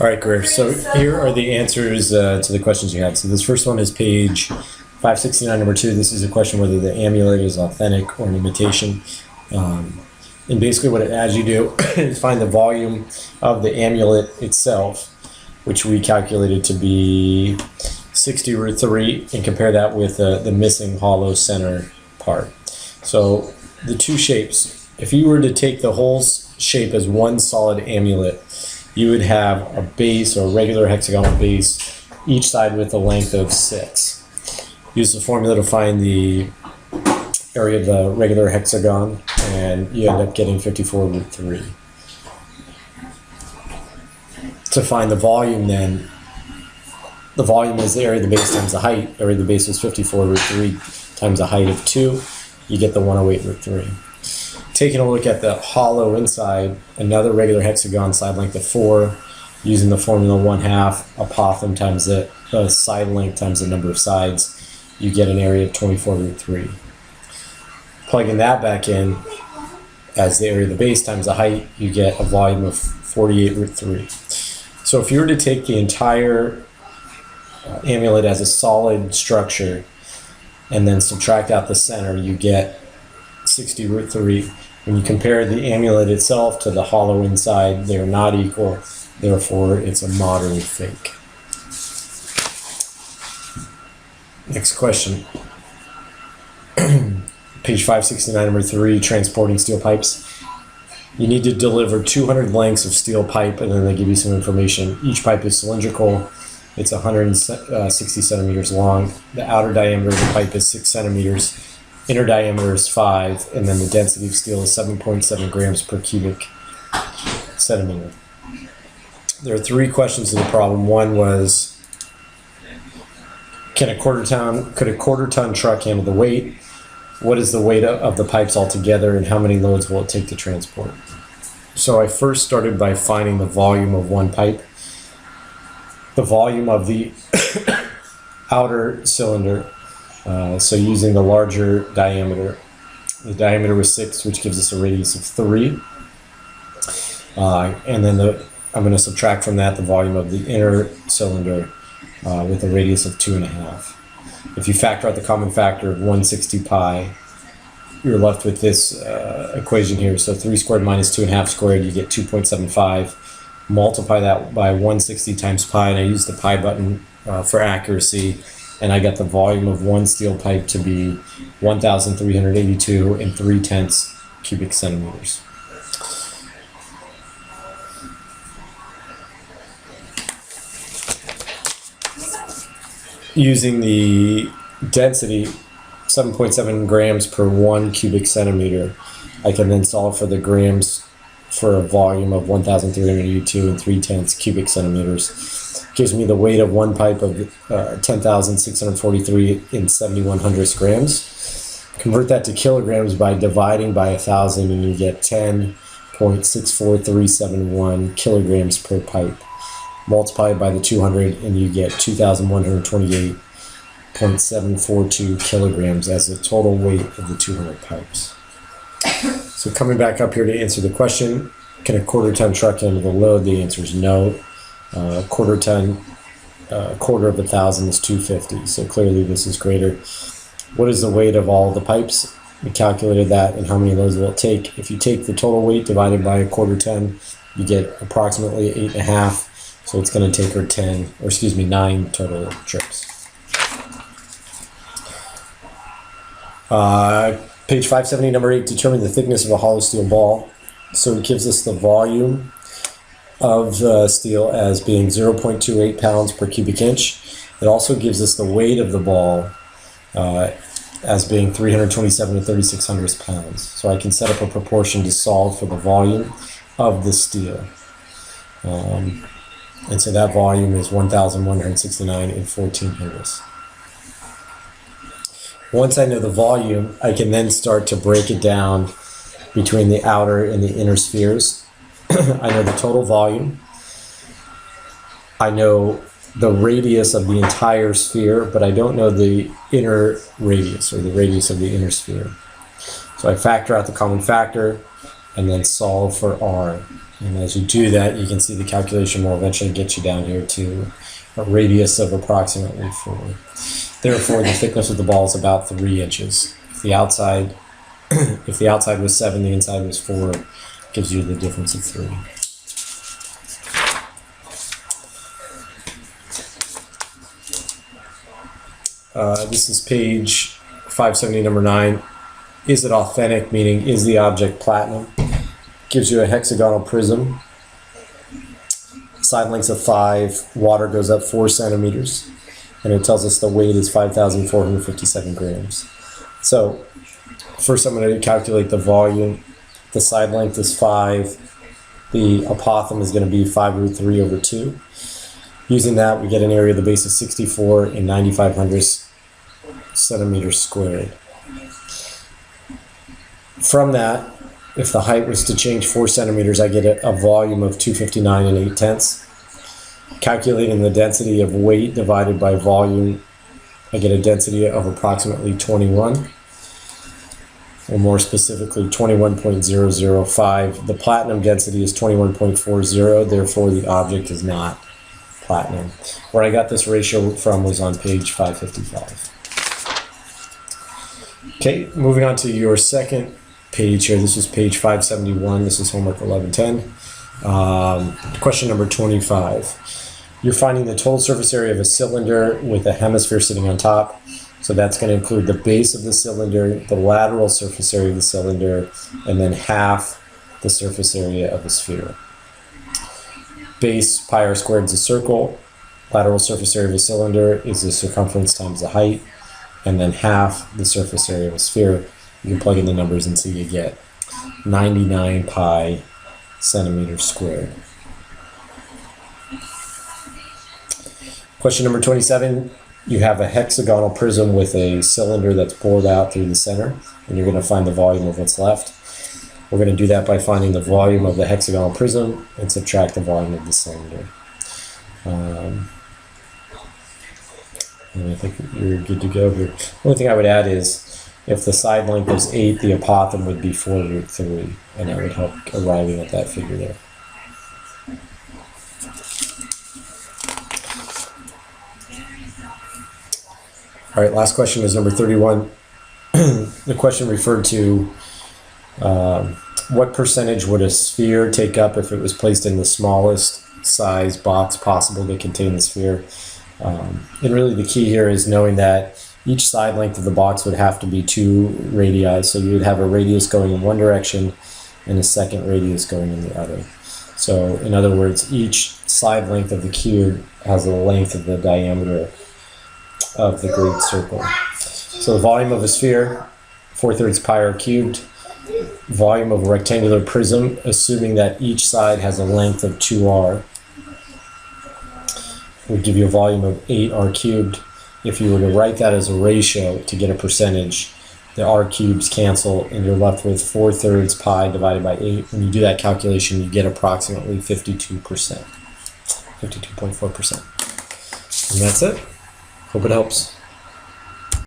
All right, Greer. So here are the answers to the questions you had. So this first one is page 569, number 2. This is a question whether the amulet is authentic or an imitation. And basically what it has you do is find the volume of the amulet itself, which we calculated to be 60 root 3, and compare that with the missing hollow center part. So the two shapes, if you were to take the whole shape as one solid amulet, you would have a base or a regular hexagonal base, each side with a length of 6. Use the formula to find the area of the regular hexagon, and you end up getting 54 root 3. To find the volume then, the volume is the area of the base times the height. Area of the base was 54 root 3 times the height of 2. You get the 108 root 3. Taking a look at the hollow inside, another regular hexagon, side length of 4, using the formula 1/2 apothem times the side length times the number of sides, you get an area of 24 root 3. Plugging that back in as the area of the base times the height, you get a volume of 48 root 3. So if you were to take the entire amulet as a solid structure and then subtract out the center, you get 60 root 3. When you compare the amulet itself to the hollow inside, they are not equal. Therefore, it's a modern fake. Next question. Page 569, number 3, transporting steel pipes. You need to deliver 200 lengths of steel pipe, and then they give you some information. Each pipe is cylindrical. It's 160 centimeters long. The outer diameter of the pipe is 6 centimeters. Inner diameter is 5, and then the density of steel is 7.7 grams per cubic centimeter. There are 3 questions to the problem. One was, could a quarter ton truck handle the weight? What is the weight of the pipes altogether, and how many loads will it take to transport? So I first started by finding the volume of one pipe. The volume of the outer cylinder, so using the larger diameter. The diameter was 6, which gives us a radius of 3. And then I'm going to subtract from that the volume of the inner cylinder with a radius of 2.5. If you factor out the common factor of 160 pi, you're left with this equation here. So 3 squared minus 2.5 squared, you get 2.75. Multiply that by 160 times pi, and I use the pi button for accuracy, and I got the volume of one steel pipe to be 1,382 and 3/10 cubic centimeters. Using the density 7.7 grams per 1 cubic centimeter, I can then solve for the grams for a volume of 1,382 and 3/10 cubic centimeters. Gives me the weight of one pipe of 10,643 and 7,100 grams. Convert that to kilograms by dividing by 1,000, and you get 10.64371 kilograms per pipe. Multiply it by the 200, and you get 2,128.742 kilograms as the total weight of the 200 pipes. So coming back up here to answer the question, can a quarter ton truck handle the load? The answer is no. Quarter ton, quarter of 1,000 is 250. So clearly this is greater. What is the weight of all the pipes? We calculated that, and how many loads will it take? If you take the total weight divided by a quarter ton, you get approximately 8.5. So it's going to take her 9 total trips. Page 570, number 8, determine the thickness of a hollow steel ball. So it gives us the volume of steel as being 0.28 pounds per cubic inch. It also gives us the weight of the ball as being 327 to 3,600 pounds. So I can set up a proportion to solve for the volume of the steel. And so that volume is 1,169 and 1,400. Once I know the volume, I can then start to break it down between the outer and the inner spheres. I know the total volume. I know the radius of the entire sphere, but I don't know the inner radius, or the radius of the inner sphere. So I factor out the common factor. and then solve for r. And as you do that, you can see the calculation will eventually get you down here to a radius of approximately 4. Therefore, the thickness of the ball is about 3 inches. If the outside, if the outside was 7, the inside was 4, gives you the difference of 3. This is page 570, number 9. Is it authentic? Meaning, is the object platinum? Gives you a hexagonal prism. Side lengths of 5. Water goes up 4 centimeters. And it tells us the weight is 5,457 grams. So, first I'm going to calculate the volume. The side length is 5. The apothem is going to be 5 root 3 over 2. Using that, we get an area of the base of 64 and 9,500 centimeters squared. From that, if the height was to change 4 centimeters, I get a volume of 259 and 8/10. Calculating the density of weight divided by volume, I get a density of approximately 21, or more specifically 21.005. The platinum density is 21.40, therefore the object is not platinum. Where I got this ratio from was on page 555. Okay, moving on to your second page here. This is page 571. This is homework 1110. Question number 25. You're finding the total surface area of a cylinder with a hemisphere sitting on top. So that's going to include the base of the cylinder, the lateral surface area of the cylinder, and then half the surface area of a sphere. Base pi r squared is a circle. Lateral surface area of a cylinder is the circumference times the height, and then half the surface area of a sphere. You can plug in the numbers and see you get 99 pi centimeters squared. Question number 27. You have a hexagonal prism with a cylinder that's bored out through the center, and you're going to find the volume of what's left. We're going to do that by finding the volume of the hexagonal prism and subtract the volume of the cylinder. And I think you're good to go here. The only thing I would add is if the side length was 8, the apothem would be 4 root 3, and that would help arriving at that figure there. All right, last question is number 31. The question referred to what percentage would a sphere take up if it was placed in the smallest size box possible to contain the sphere? And really the key here is knowing that each side length of the box would have to be 2 radii. So you would have a radius going in one direction and a second radius going in the other. So in other words, each side length of the cube has the length of the diameter of the great circle. So the volume of a sphere, 4/3 pi r cubed. Volume of a rectangular prism, assuming that each side has a length of 2r, would give you a volume of 8r cubed. If you were to write that as a ratio to get a percentage, the r cubes cancel and you're left with 4/3 pi divided by 8. When you do that calculation, you get approximately 52%, 52.4%. And that's it. Hope it helps.